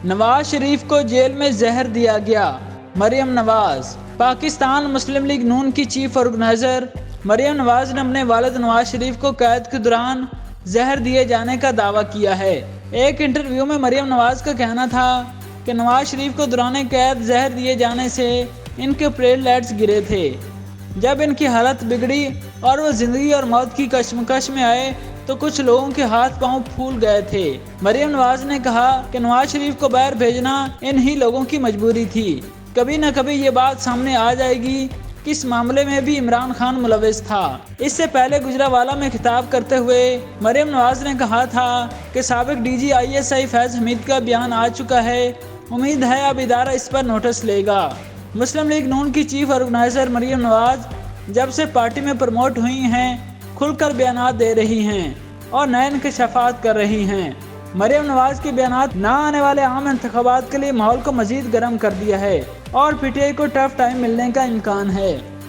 نواز شریف کو جیل میں زہر دیا گیا، مریم نواز۔ پاکستان مسلم لیگ نون کی چیف آرگنائزر مریم نواز نے اپنے والد نواز شریف کو قید کے دوران زہر دیے جانے کا دعویٰ کیا ہے۔ ایک انٹرویو میں مریم نواز کا کہنا تھا کہ نواز شریف کو دوران قید زہر دیے جانے سے ان کے پلیٹلیٹس گرے تھے۔ جب ان کی حالت بگڑی اور وہ زندگی اور موت کی کشمکش میں آئے تو کچھ لوگوں کے ہاتھ پاؤں پھول گئے تھے۔ مریم نواز نے کہا کہ نواز شریف کو باہر بھیجنا انہی لوگوں کی مجبوری تھی۔ کبھی نہ کبھی یہ بات سامنے آ جائے گی کہ اس معاملے میں بھی عمران خان ملوث تھا۔ اس سے پہلے گجرانوالہ میں خطاب کرتے ہوئے مریم نواز نے کہا تھا کہ سابق ڈی جی ISI فیض حمید کا بیان آ چکا ہے، امید ہے اب ادارہ اس پر نوٹس لے گا۔ مسلم لیگ نون کی چیف آرگنائزر مریم نواز جب سے پارٹی میں پروموٹ ہوئی ہیں کھل کر بیانات دے رہی ہیں اور نئے انکشافات کر رہی ہیں۔ مریم نواز کے بیانات نہ آنے والے عام انتخابات کے لیے ماحول کو مزید گرم کر دیا ہے اور PTI کو ٹف ٹائم ملنے کا امکان ہے۔